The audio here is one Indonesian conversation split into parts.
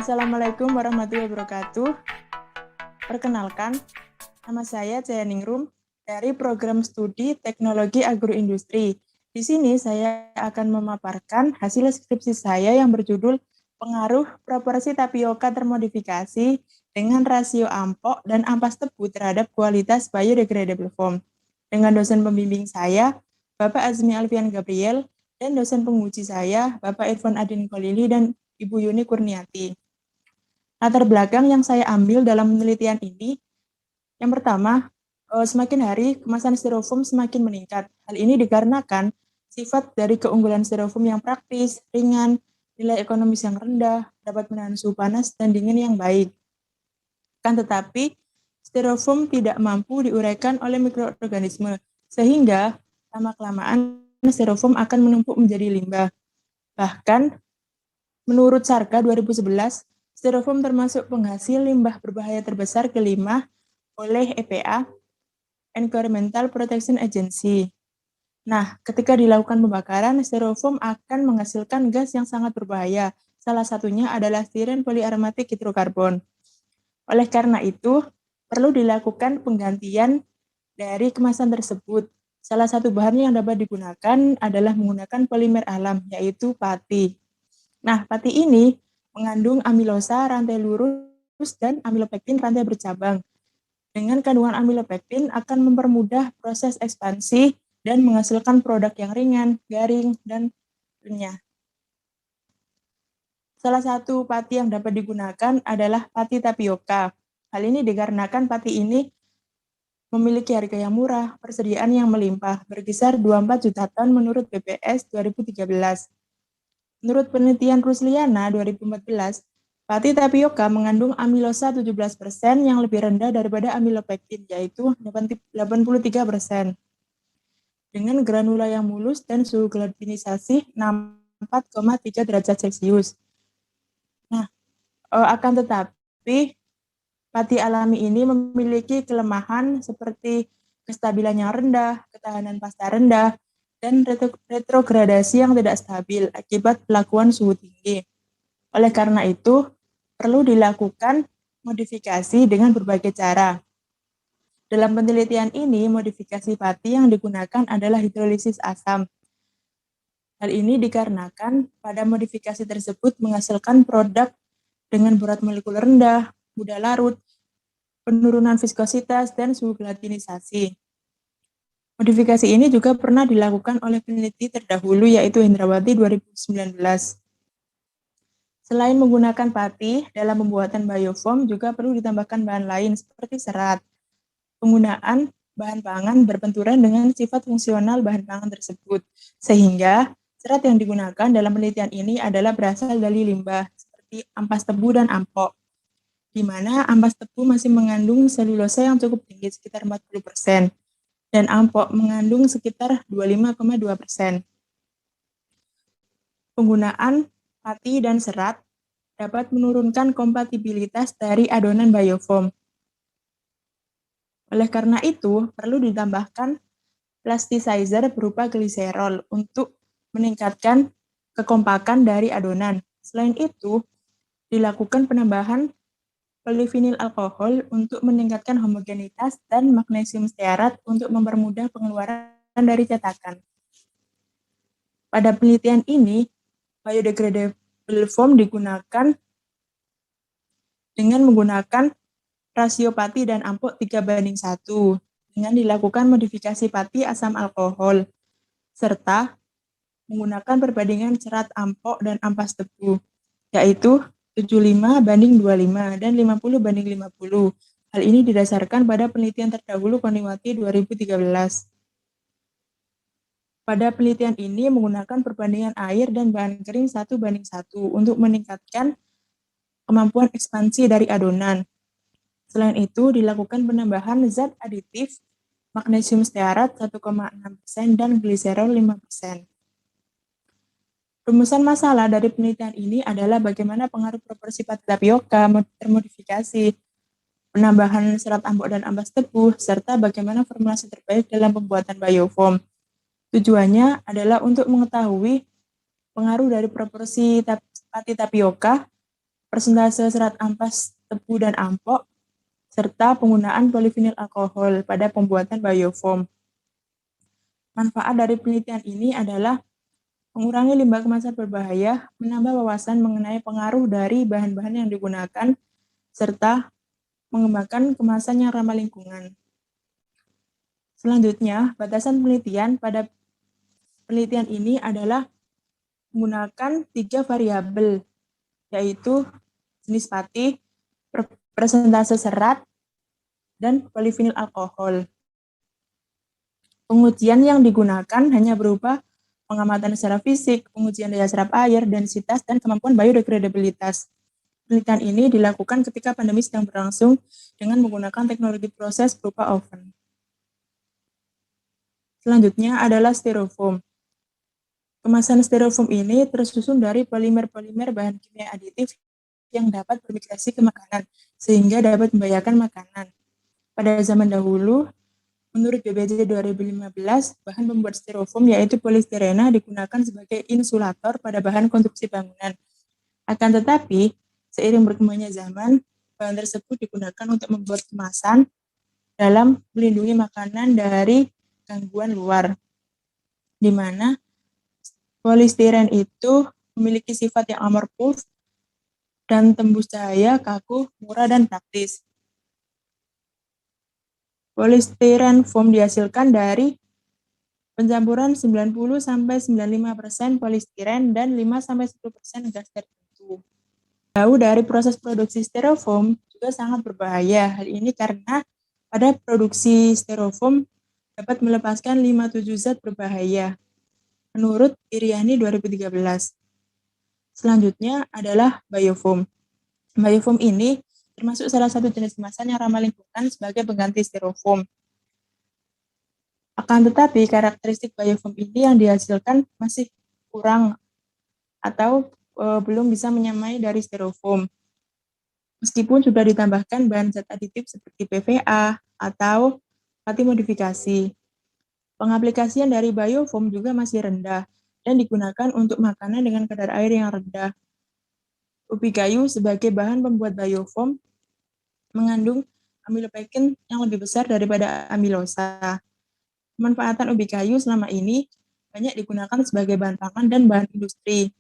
Assalamualaikum warahmatullahi wabarakatuh. Perkenalkan, nama saya Jaya Ningrum dari Program Studi Teknologi Agroindustri. Di sini saya akan memaparkan hasil skripsi saya yang berjudul Pengaruh Proporsi Tapioka Termodifikasi dengan Rasio Ampok dan Ampas Tebu terhadap Kualitas Biodegradable Foam. Dengan dosen pembimbing saya, Bapak Azmi Alfian Gabriel, dan dosen penguji saya, Bapak Irfan Adin Kolili dan Ibu Yuni Kurniati. Latar belakang yang saya ambil dalam penelitian ini, yang pertama, semakin hari kemasan styrofoam semakin meningkat. Hal ini dikarenakan sifat dari keunggulan styrofoam yang praktis, ringan, nilai ekonomis yang rendah, dapat menahan suhu panas dan dingin yang baik. Kan tetapi, styrofoam tidak mampu diuraikan oleh mikroorganisme, sehingga lama-kelamaan styrofoam akan menumpuk menjadi limbah. Bahkan, menurut Sarka 2011, styrofoam termasuk penghasil limbah berbahaya terbesar kelima oleh EPA, Environmental Protection Agency. Nah, ketika dilakukan pembakaran, styrofoam akan menghasilkan gas yang sangat berbahaya. Salah satunya adalah stiren poliaromatik hidrokarbon. Oleh karena itu, perlu dilakukan penggantian dari kemasan tersebut. Salah satu bahan yang dapat digunakan adalah menggunakan polimer alam, yaitu pati. Nah, pati ini mengandung amilosa rantai lurus dan amilopektin rantai bercabang. Dengan kandungan amilopektin akan mempermudah proses ekspansi dan menghasilkan produk yang ringan, garing, dan renyah. Salah satu pati yang dapat digunakan adalah pati tapioka. Hal ini dikarenakan pati ini memiliki harga yang murah, persediaan yang melimpah, berkisar 24 juta ton menurut BPS 2013. Menurut penelitian Rusliana 2014, pati tapioka mengandung amilosa 17% yang lebih rendah daripada amilopektin, yaitu 83%. Dengan granula yang mulus dan suhu gelatinisasi 64,3 derajat Celcius. Nah, akan tetapi, pati alami ini memiliki kelemahan seperti kestabilan yang rendah, ketahanan pasta rendah, dan retrogradasi yang tidak stabil akibat pelakuan suhu tinggi. Oleh karena itu, perlu dilakukan modifikasi dengan berbagai cara. Dalam penelitian ini, modifikasi pati yang digunakan adalah hidrolisis asam. Hal ini dikarenakan pada modifikasi tersebut menghasilkan produk dengan berat molekul rendah, mudah larut, penurunan viskositas, dan suhu gelatinisasi. Modifikasi ini juga pernah dilakukan oleh peneliti terdahulu yaitu Hendrawati 2019. Selain menggunakan pati, dalam pembuatan biofoam juga perlu ditambahkan bahan lain seperti serat. Penggunaan bahan pangan berbenturan dengan sifat fungsional bahan pangan tersebut, sehingga serat yang digunakan dalam penelitian ini adalah berasal dari limbah seperti ampas tebu dan ampok, di mana ampas tebu masih mengandung selulosa yang cukup tinggi sekitar 40%. Dan ampok mengandung sekitar 25,2%. Penggunaan pati dan serat dapat menurunkan kompatibilitas dari adonan biofoam. Oleh karena itu, perlu ditambahkan plasticizer berupa gliserol untuk meningkatkan kekompakan dari adonan. Selain itu, dilakukan penambahan polivinil alkohol untuk meningkatkan homogenitas dan magnesium stearat untuk mempermudah pengeluaran dari cetakan. Pada penelitian ini, biodegradable foam digunakan dengan menggunakan rasio pati dan ampok 3:1 dengan dilakukan modifikasi pati asam alkohol, serta menggunakan perbandingan serat ampok dan ampas tebu, yaitu 75:25 dan 50:50. Hal ini didasarkan pada penelitian terdahulu Koniwati 2013. Pada penelitian ini menggunakan perbandingan air dan bahan kering 1:1 untuk meningkatkan kemampuan ekspansi dari adonan. Selain itu, dilakukan penambahan zat aditif magnesium stearat 1,6% dan gliserol 5%. Rumusan masalah dari penelitian ini adalah bagaimana pengaruh proporsi pati tapioka termodifikasi, penambahan serat ampok dan ampas tebu, serta bagaimana formulasi terbaik dalam pembuatan biofoam. Tujuannya adalah untuk mengetahui pengaruh dari proporsi pati tapioka persentase serat ampas tebu dan ampok, serta penggunaan polivinil alkohol pada pembuatan biofoam. Manfaat dari penelitian ini adalah mengurangi limbah kemasan berbahaya, menambah wawasan mengenai pengaruh dari bahan-bahan yang digunakan, serta mengembangkan kemasan yang ramah lingkungan. Selanjutnya, batasan penelitian pada penelitian ini adalah menggunakan 3 variabel, yaitu jenis pati, persentase serat, dan polivinil alkohol. Pengujian yang digunakan hanya berupa pengamatan secara fisik, pengujian daya serap air, densitas, dan kemampuan biodegradabilitas. Penelitian ini dilakukan ketika pandemi sedang berlangsung dengan menggunakan teknologi proses berupa oven. Selanjutnya adalah styrofoam. Kemasan styrofoam ini tersusun dari polimer-polimer bahan kimia aditif yang dapat bermigrasi ke makanan, sehingga dapat membahayakan makanan. Pada zaman dahulu, menurut BPJ 2015, bahan pembuat styrofoam yaitu polistirena digunakan sebagai insulator pada bahan konstruksi bangunan. Akan tetapi, seiring berkembangnya zaman, bahan tersebut digunakan untuk membuat kemasan dalam melindungi makanan dari gangguan luar, di mana polistiren itu memiliki sifat yang amorphous dan tembus cahaya, kaku, murah, dan praktis. Polistiren foam dihasilkan dari pencampuran 90-95% polistiren dan 5-10% gas tertentu. Jauh dari proses produksi styrofoam juga sangat berbahaya. Hal ini karena pada produksi styrofoam dapat melepaskan 57 zat berbahaya, menurut Iriani 2013. Selanjutnya adalah biofoam. Biofoam ini termasuk salah satu jenis kemasan yang ramah lingkungan sebagai pengganti styrofoam. Akan tetapi, karakteristik biofoam ini yang dihasilkan masih kurang atau belum bisa menyamai dari styrofoam. Meskipun sudah ditambahkan bahan zat aditif seperti PVA atau pati modifikasi. Pengaplikasian dari biofoam juga masih rendah dan digunakan untuk makanan dengan kadar air yang rendah. Ubi kayu sebagai bahan pembuat biofoam mengandung amilopektin yang lebih besar daripada amilosa. Pemanfaatan ubi kayu selama ini banyak digunakan sebagai bahan pangan dan bahan industri.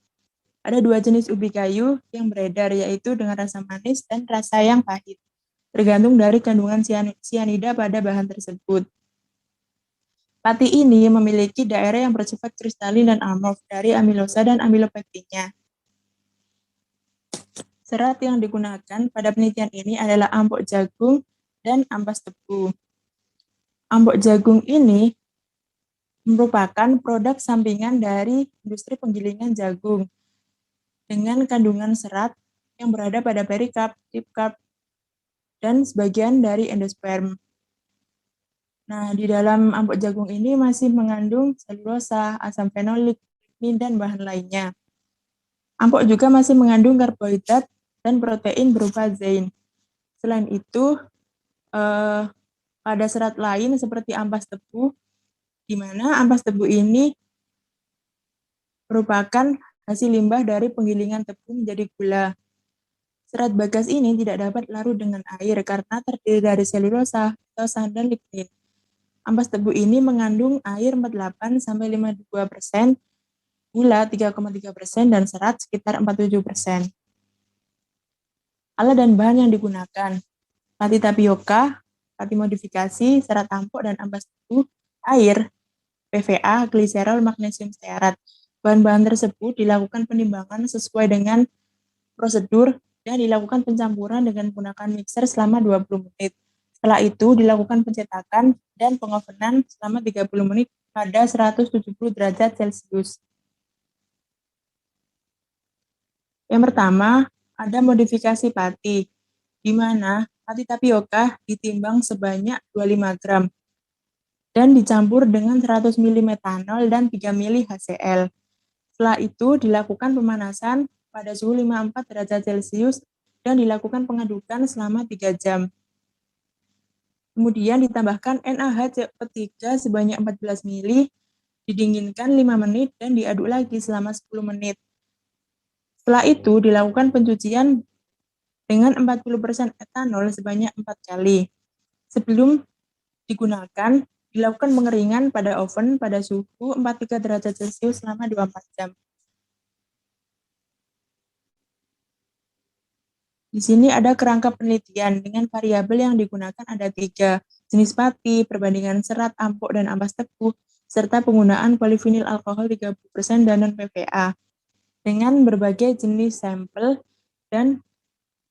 Ada 2 jenis ubi kayu yang beredar, yaitu dengan rasa manis dan rasa yang pahit, tergantung dari kandungan sianida pada bahan tersebut. Pati ini memiliki daerah yang bersifat kristalin dan amorf dari amilosa dan amilopektinnya. Serat yang digunakan pada penelitian ini adalah ampok jagung dan ampas tebu. Ampok jagung ini merupakan produk sampingan dari industri penggilingan jagung dengan kandungan serat yang berada pada perikarp, tipkarp, dan sebagian dari endosperm. Nah, di dalam ampok jagung ini masih mengandung selulosa, asam fenolik, lignin, dan bahan lainnya. Ampok juga masih mengandung karbohidrat dan protein berupa zein. Selain itu, pada serat lain seperti ampas tebu, di mana ampas tebu ini merupakan hasil limbah dari penggilingan tebu menjadi gula. Serat bagas ini tidak dapat larut dengan air karena terdiri dari selulosa, tosan, dan lignin. Ampas tebu ini mengandung air 48-52%, gula 3,3%, dan serat sekitar 47%. Alat dan bahan yang digunakan: pati tapioka, pati modifikasi, serat ampok, dan ampas tebu, air, PVA, gliserol, magnesium stearat. Bahan-bahan tersebut dilakukan penimbangan sesuai dengan prosedur dan dilakukan pencampuran dengan menggunakan mixer selama 20 menit. Setelah itu dilakukan pencetakan dan pengovenan selama 30 menit pada 170 derajat Celcius. Yang pertama, ada modifikasi pati, di mana pati tapioka ditimbang sebanyak 25 gram dan dicampur dengan 100 ml metanol dan 3 ml HCl. Setelah itu dilakukan pemanasan pada suhu 54 derajat Celcius dan dilakukan pengadukan selama 3 jam. Kemudian ditambahkan NaHCO3 sebanyak 14 ml, didinginkan 5 menit dan diaduk lagi selama 10 menit. Setelah itu dilakukan pencucian dengan 40% etanol sebanyak 4 kali. Sebelum digunakan, dilakukan pengeringan pada oven pada suhu 43 derajat Celcius selama 24 jam. Di sini ada kerangka penelitian dengan variabel yang digunakan ada 3, jenis pati, perbandingan serat, ampok, dan ampas tebu, serta penggunaan polivinil alkohol 30% dan non-PVA dengan berbagai jenis sampel dan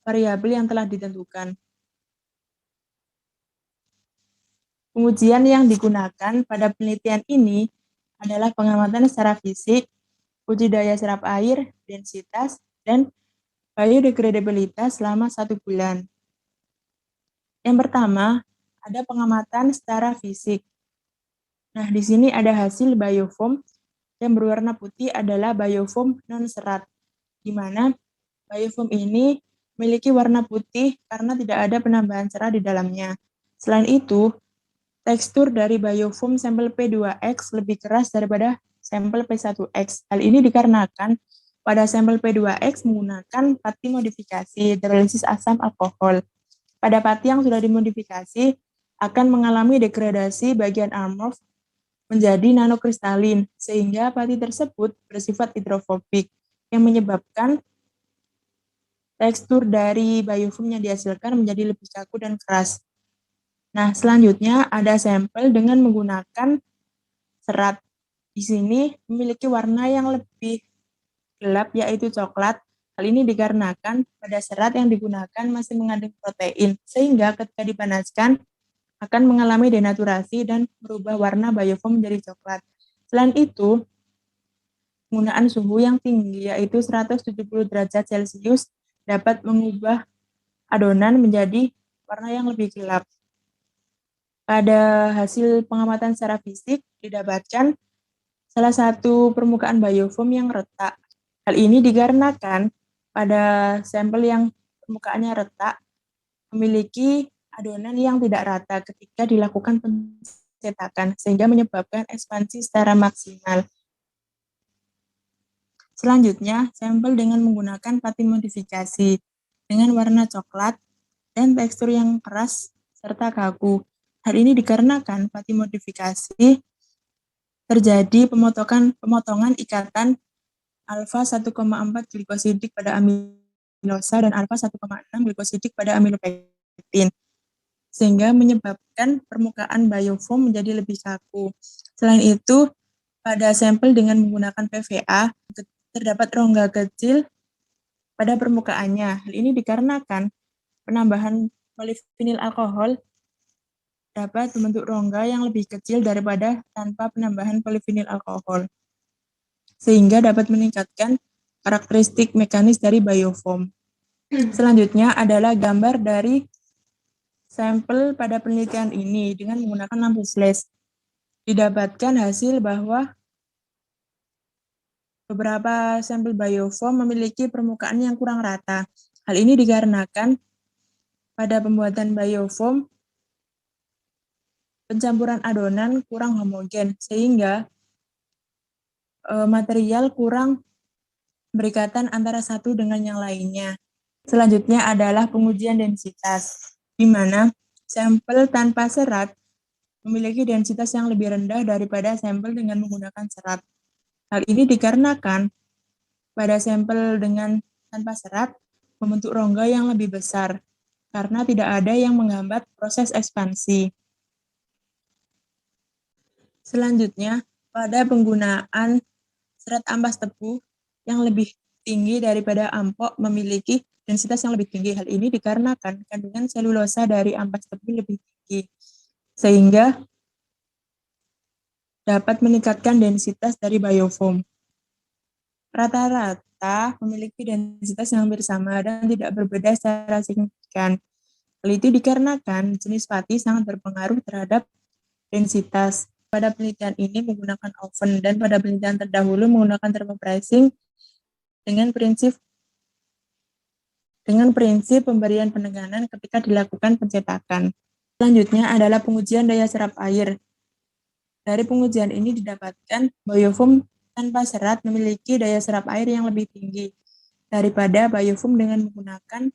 variabel yang telah ditentukan. Pengujian yang digunakan pada penelitian ini adalah pengamatan secara fisik, uji daya serap air, densitas, dan biodegradabilitas selama 1 bulan. Yang pertama, ada pengamatan secara fisik. Nah, di sini ada hasil biofoam yang berwarna putih adalah biofoam non-serat, di mana biofoam ini memiliki warna putih karena tidak ada penambahan serat di dalamnya. Selain itu, tekstur dari biofoam sampel P2X lebih keras daripada sampel P1X. Hal ini dikarenakan pada sampel P2X menggunakan pati modifikasi hidrolisis asam alkohol. Pada pati yang sudah dimodifikasi akan mengalami degradasi bagian amorf menjadi nanokristalin, sehingga pati tersebut bersifat hidrofobik, yang menyebabkan tekstur dari biofoam yang dihasilkan menjadi lebih kaku dan keras. Nah, selanjutnya ada sampel dengan menggunakan serat. Di sini memiliki warna yang lebih gelap, yaitu coklat. Hal ini dikarenakan pada serat yang digunakan masih mengandung protein, sehingga ketika dipanaskan akan mengalami denaturasi dan merubah warna biofoam menjadi coklat. Selain itu, penggunaan suhu yang tinggi, yaitu 170 derajat Celcius, dapat mengubah adonan menjadi warna yang lebih gelap. Pada hasil pengamatan secara fisik, didapatkan salah satu permukaan biofoam yang retak. Hal ini dikarenakan pada sampel yang permukaannya retak memiliki adonan yang tidak rata ketika dilakukan pencetakan, sehingga menyebabkan ekspansi secara maksimal. Selanjutnya, sampel dengan menggunakan pati modifikasi dengan warna coklat dan tekstur yang keras serta kaku. Hal ini dikarenakan pati modifikasi terjadi pemotongan ikatan alfa 1,4 glikosidik pada amilosa dan alfa 1,6 glikosidik pada amilopektin, sehingga menyebabkan permukaan biofoam menjadi lebih kaku. Selain itu, pada sampel dengan menggunakan PVA, terdapat rongga kecil pada permukaannya. Hal ini dikarenakan penambahan polivinil alkohol dapat membentuk rongga yang lebih kecil daripada tanpa penambahan polivinil alkohol, sehingga dapat meningkatkan karakteristik mekanis dari biofoam. Selanjutnya adalah gambar dari sampel pada penelitian ini dengan menggunakan lampu flash. Didapatkan hasil bahwa beberapa sampel biofoam memiliki permukaan yang kurang rata. Hal ini dikarenakan pada pembuatan biofoam pencampuran adonan kurang homogen, sehingga material kurang berikatan antara satu dengan yang lainnya. Selanjutnya adalah pengujian densitas, di mana sampel tanpa serat memiliki densitas yang lebih rendah daripada sampel dengan menggunakan serat. Hal ini dikarenakan pada sampel dengan tanpa serat membentuk rongga yang lebih besar, karena tidak ada yang menghambat proses ekspansi. Selanjutnya, pada penggunaan serat ampas tebu yang lebih tinggi daripada ampok memiliki densitas yang lebih tinggi. Hal ini dikarenakan kandungan selulosa dari ampas tebu lebih tinggi, sehingga dapat meningkatkan densitas dari biofoam. Rata-rata memiliki densitas yang hampir sama dan tidak berbeda secara signifikan. Hal itu dikarenakan jenis pati sangat berpengaruh terhadap densitas. Pada penelitian ini menggunakan oven dan pada penelitian terdahulu menggunakan thermopressing dengan prinsip pemberian penekanan ketika dilakukan pencetakan. Selanjutnya adalah pengujian daya serap air. Dari pengujian ini didapatkan biofoam tanpa serat memiliki daya serap air yang lebih tinggi daripada biofoam dengan menggunakan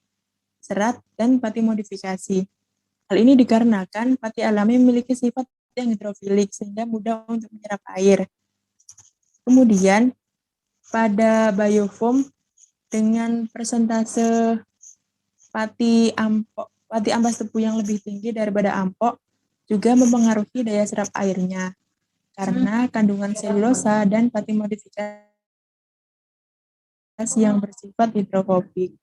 serat, dan pati modifikasi. Hal ini dikarenakan pati alami memiliki sifat yang hidrofilik sehingga mudah untuk menyerap air. Kemudian pada biofoam dengan persentase pati ampas tebu yang lebih tinggi daripada ampok juga mempengaruhi daya serap airnya karena kandungan selulosa dan pati modifikasi yang bersifat hidrofobik.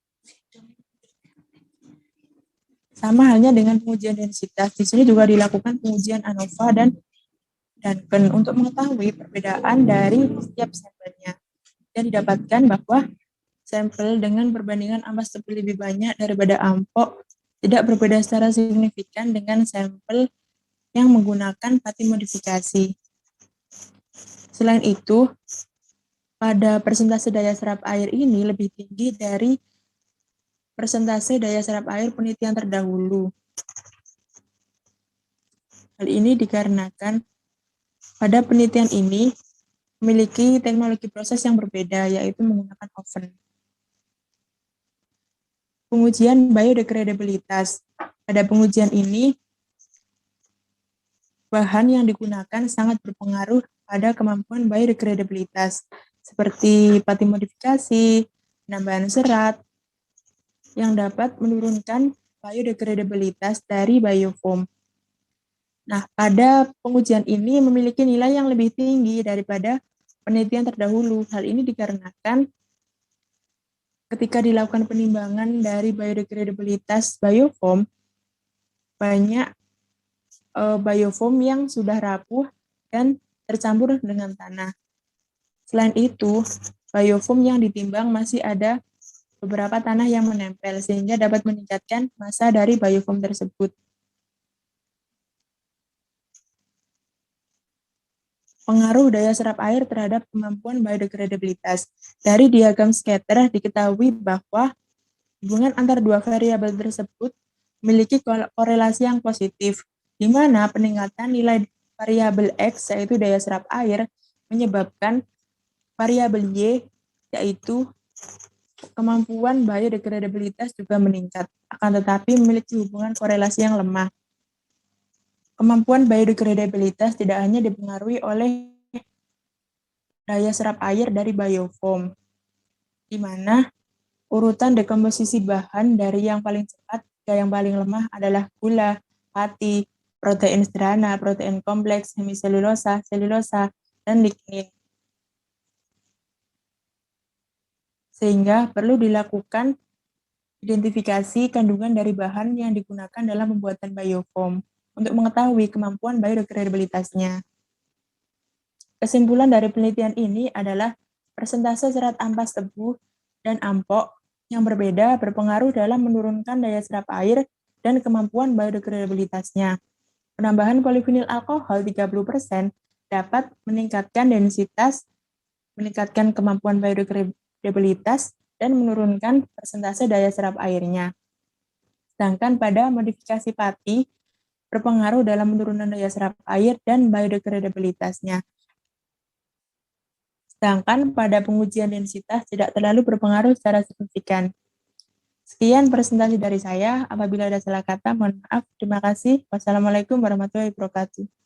Sama halnya dengan pengujian densitas. Di sini juga dilakukan pengujian ANOVA dan Duncan untuk mengetahui perbedaan dari setiap sampelnya. Dan didapatkan bahwa sampel dengan perbandingan ampas tebu lebih banyak daripada ampok tidak berbeda secara signifikan dengan sampel yang menggunakan pati modifikasi. Selain itu, pada persentase daya serap air ini lebih tinggi dari persentase daya serap air penelitian terdahulu. Hal ini dikarenakan pada penelitian ini memiliki teknologi proses yang berbeda, yaitu menggunakan oven. Pengujian biodegradabilitas. Pada pengujian ini, bahan yang digunakan sangat berpengaruh pada kemampuan biodegradabilitas, seperti pati modifikasi, penambahan serat, yang dapat menurunkan biodegradabilitas dari biofoam. Nah, pada pengujian ini memiliki nilai yang lebih tinggi daripada penelitian terdahulu. Hal ini dikarenakan ketika dilakukan penimbangan dari biodegradabilitas biofoam, banyak biofoam yang sudah rapuh dan tercampur dengan tanah. Selain itu, biofoam yang ditimbang masih ada beberapa tanah yang menempel sehingga dapat meningkatkan massa dari biofoam tersebut. Pengaruh daya serap air terhadap kemampuan biodegradabilitas. Dari diagram scatter diketahui bahwa hubungan antara dua variabel tersebut memiliki korelasi yang positif, di mana peningkatan nilai variabel X, yaitu daya serap air, menyebabkan variabel Y, yaitu kemampuan biodegradabilitas juga meningkat, akan tetapi memiliki hubungan korelasi yang lemah. Kemampuan biodegradabilitas tidak hanya dipengaruhi oleh daya serap air dari biofoam, di mana urutan dekomposisi bahan dari yang paling cepat ke yang paling lemah adalah gula, pati, protein sederhana, protein kompleks, hemiselulosa, selulosa, dan lignin. Sehingga perlu dilakukan identifikasi kandungan dari bahan yang digunakan dalam pembuatan biofoam untuk mengetahui kemampuan biodegradabilitasnya. Kesimpulan dari penelitian ini adalah persentase serat ampas tebu dan ampok yang berbeda berpengaruh dalam menurunkan daya serap air dan kemampuan biodegradabilitasnya. Penambahan polivinil alkohol 30% dapat meningkatkan densitas, meningkatkan kemampuan biodegradabilitas, dan menurunkan persentase daya serap airnya. Sedangkan pada modifikasi pati, berpengaruh dalam penurunan daya serap air dan biodegradabilitasnya. Sedangkan pada pengujian densitas tidak terlalu berpengaruh secara signifikan. Sekian presentasi dari saya. Apabila ada salah kata, mohon maaf. Terima kasih. Wassalamualaikum warahmatullahi wabarakatuh.